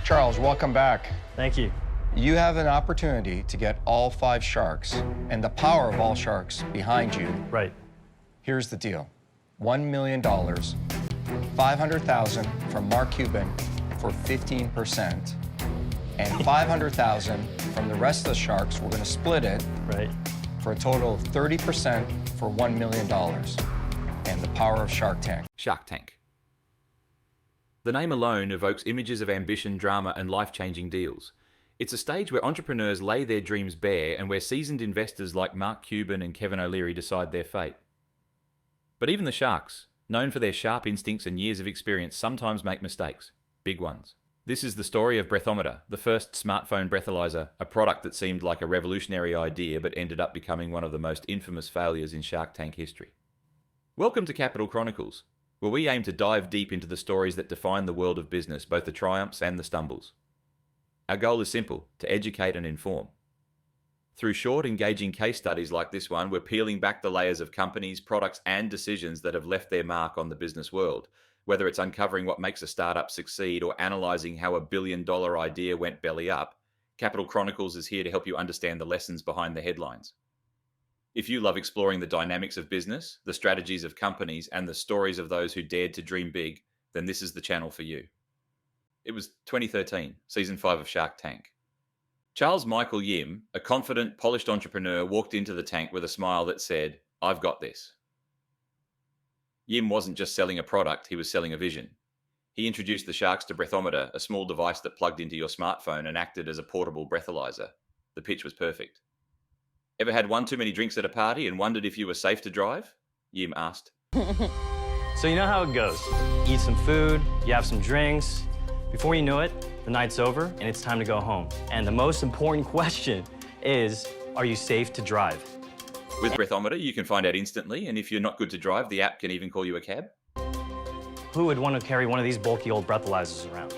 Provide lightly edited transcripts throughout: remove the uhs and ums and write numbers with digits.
Charles, welcome back. Thank you. You have an opportunity to get all 5 sharks and the power of all sharks behind you. Right. Here's the deal. $1 million, $500,000 from Mark Cuban for 15%, and $500,000 from the rest of the sharks. We're going to split it Right. for a total of 30% for $1 million. And the power of Shark Tank. Shark Tank. The name alone evokes images of ambition, drama, and life-changing deals. It's a stage where entrepreneurs lay their dreams bare and where seasoned investors like Mark Cuban and Kevin O'Leary decide their fate. But even the sharks, known for their sharp instincts and years of experience, sometimes make mistakes, big ones. This is the story of Breathometer, the first smartphone breathalyzer, a product that seemed like a revolutionary idea but ended up becoming one of the most infamous failures in Shark Tank history. Welcome to Capital Chronicles, where we aim to dive deep into the stories that define the world of business, both the triumphs and the stumbles. Our goal is simple: to educate and inform. Through short, engaging case studies like this one, we're peeling back the layers of companies, products, and decisions that have left their mark on the business world. Whether it's uncovering what makes a startup succeed or analysing how a billion-dollar idea went belly up, Capital Chronicles is here to help you understand the lessons behind the headlines. If you love exploring the dynamics of business, the strategies of companies, and the stories of those who dared to dream big, then this is the channel for you. It was 2013, season 5 of Shark Tank. Charles Michael Yim, a confident, polished entrepreneur, walked into the tank with a smile that said, "I've got this." Yim wasn't just selling a product, he was selling a vision. He introduced the sharks to Breathometer, a small device that plugged into your smartphone and acted as a portable breathalyzer. The pitch was perfect. Ever had one too many drinks at a party and wondered if you were safe to drive? Yim asked. So you know how it goes. You eat some food, you have some drinks. Before you know it, the night's over and it's time to go home. And the most important question is, are you safe to drive? With Breathometer, you can find out instantly, and if you're not good to drive, the app can even call you a cab. Who would want to carry one of these bulky old breathalyzers around?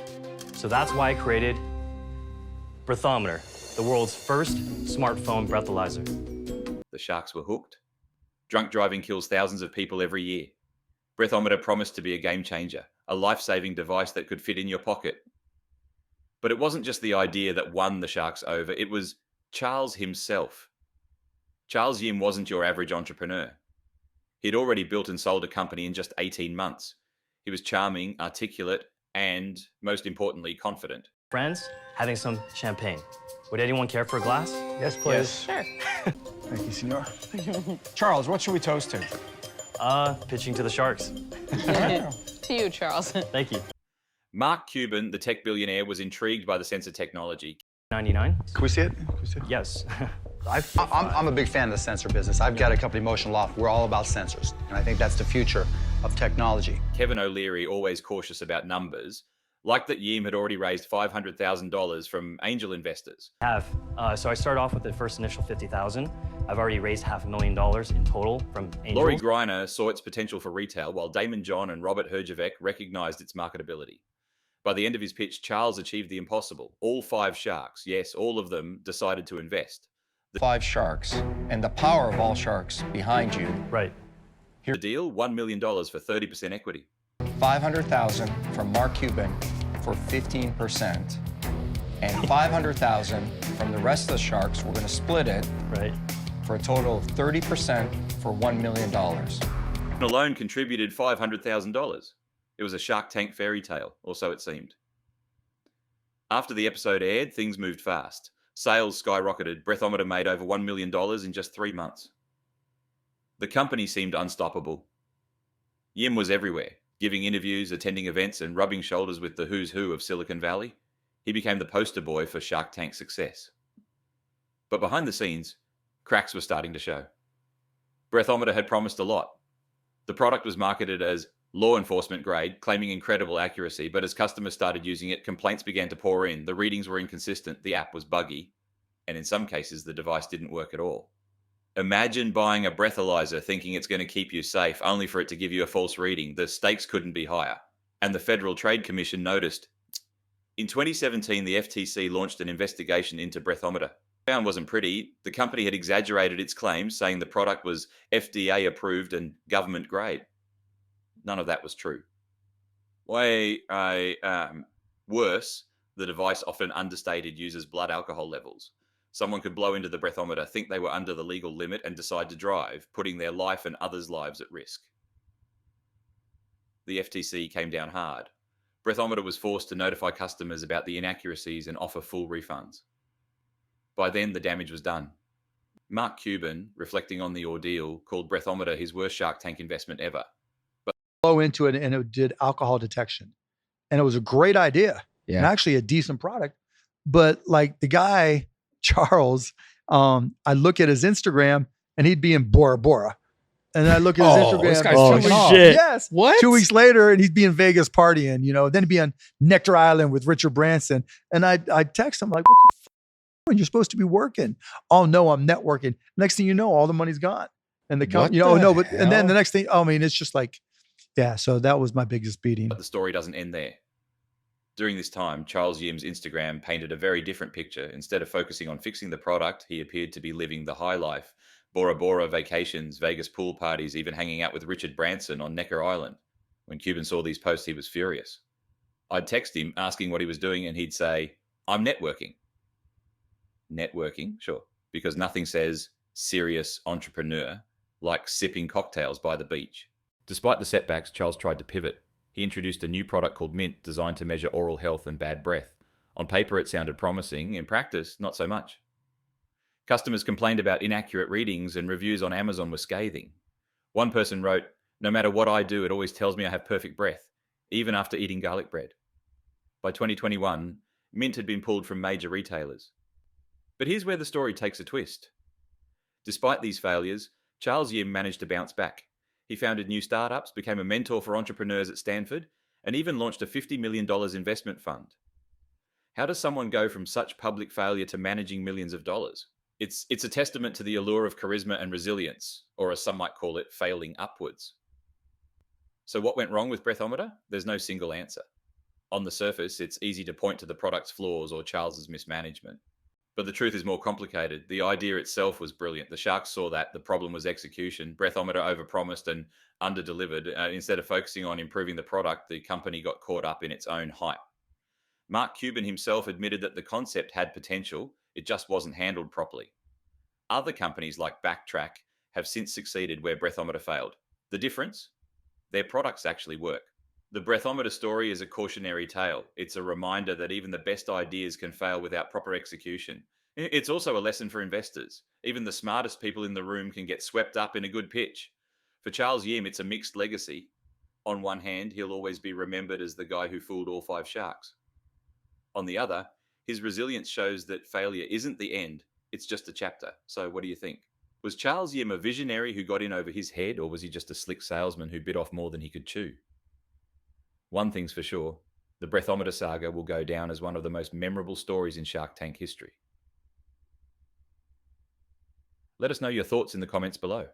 So that's why I created Breathometer, the world's first smartphone breathalyzer. The sharks were hooked. Drunk driving kills thousands of people every year. Breathometer promised to be a game changer, a life-saving device that could fit in your pocket. But it wasn't just the idea that won the sharks over, it was Charles himself. Charles Yim wasn't your average entrepreneur. He'd already built and sold a company in just 18 months. He was charming, articulate, and, most importantly, confident. Friends, having some champagne. Would anyone care for a glass? Yes, please. Sure. Thank you, senor. Charles, what should we toast to? Pitching to the sharks. To you, Charles. Thank you. Mark Cuban, the tech billionaire, was intrigued by the sensor technology. 99? Can we see it? Yes. I'm a big fan of the sensor business. I've got a company, Motion Loft. We're all about sensors, and I think that's the future of technology. Kevin O'Leary, always cautious about numbers, liked that Yim had already raised $500,000 from angel investors. So I started off with the first initial $50,000. I've already raised $500,000 in total from angels. Laurie Greiner saw its potential for retail, while Damon John and Robert Herjavec recognized its marketability. By the end of his pitch, Charles achieved the impossible. All 5 sharks, yes, all of them, decided to invest. 5 sharks and the power of all sharks behind you. Right. The deal, $1 million for 30% equity. $500,000 from Mark Cuban for 15%, and $500,000 from the rest of the sharks. We're going to split it Right. for a total of 30% for $1 million. And alone contributed $500,000. It was a Shark Tank fairy tale, or so it seemed. After the episode aired, things moved fast. Sales skyrocketed. Breathometer made over $1 million in just 3 months. The company seemed unstoppable. Yim was everywhere, giving interviews, attending events, and rubbing shoulders with the who's who of Silicon Valley. He became the poster boy for Shark Tank success. But behind the scenes, cracks were starting to show. Breathometer had promised a lot. The product was marketed as law enforcement grade, claiming incredible accuracy, but as customers started using it, complaints began to pour in. The readings were inconsistent, the app was buggy, and in some cases, the device didn't work at all. Imagine buying a breathalyzer thinking it's going to keep you safe, only for it to give you a false reading. The stakes couldn't be higher. And the Federal Trade Commission noticed. In 2017, the FTC launched an investigation into Breathometer. The found wasn't pretty. The company had exaggerated its claims, saying the product was FDA approved and government grade. None of that was true. Worse, The device often understated users' blood alcohol levels. Someone could blow into the breathometer, think they were under the legal limit, and decide to drive, putting their life and others' lives at risk. The FTC came down hard. Breathometer was forced to notify customers about the inaccuracies and offer full refunds. By then, the damage was done. Mark Cuban, reflecting on the ordeal, called Breathometer his worst Shark Tank investment ever. Blow into it and it did alcohol detection. And it was a great idea and actually a decent product. But like the guy, Charles, I look at his Instagram and he'd be in Bora Bora. And I look at his Instagram. This guy's shit. Yes. What? 2 weeks later, and he'd be in Vegas partying, then he'd be on Nectar Island with Richard Branson. And I'd text him like, what the f***? You're supposed to be working. Oh no, I'm networking. Next thing you know, all the money's gone. And the company, and then the next thing, it's just like, yeah. So that was my biggest beating. But the story doesn't end there. During this time, Charles Yim's Instagram painted a very different picture. Instead of focusing on fixing the product, he appeared to be living the high life. Bora Bora vacations, Vegas pool parties, even hanging out with Richard Branson on Necker Island. When Cuban saw these posts, he was furious. I'd text him asking what he was doing, and he'd say, I'm networking. Networking? Sure. Because nothing says serious entrepreneur like sipping cocktails by the beach. Despite the setbacks, Charles tried to pivot. He introduced a new product called Mint, designed to measure oral health and bad breath. On paper, it sounded promising. In practice, not so much. Customers complained about inaccurate readings, and reviews on Amazon were scathing. One person wrote, "No matter what I do, it always tells me I have perfect breath, even after eating garlic bread." By 2021, Mint had been pulled from major retailers. But here's where the story takes a twist. Despite these failures, Charles Yim managed to bounce back. He founded new startups, became a mentor for entrepreneurs at Stanford, and even launched a $50 million investment fund. How does someone go from such public failure to managing millions of dollars? It's a testament to the allure of charisma and resilience, or as some might call it, failing upwards. So what went wrong with Breathometer? There's no single answer. On the surface, it's easy to point to the product's flaws or Charles's mismanagement. But the truth is more complicated. The idea itself was brilliant. The Sharks saw that. The problem was execution. Breathometer overpromised and underdelivered. Instead of focusing on improving the product, the company got caught up in its own hype. Mark Cuban himself admitted that the concept had potential. It just wasn't handled properly. Other companies like Backtrack have since succeeded where Breathometer failed. The difference? Their products actually work. The Breathometer story is a cautionary tale. It's a reminder that even the best ideas can fail without proper execution. It's also a lesson for investors. Even the smartest people in the room can get swept up in a good pitch. For Charles Yim, it's a mixed legacy. On one hand, he'll always be remembered as the guy who fooled all 5 sharks. On the other, his resilience shows that failure isn't the end, it's just a chapter. So what do you think? Was Charles Yim a visionary who got in over his head, or was he just a slick salesman who bit off more than he could chew? One thing's for sure, the Breathometer saga will go down as one of the most memorable stories in Shark Tank history. Let us know your thoughts in the comments below.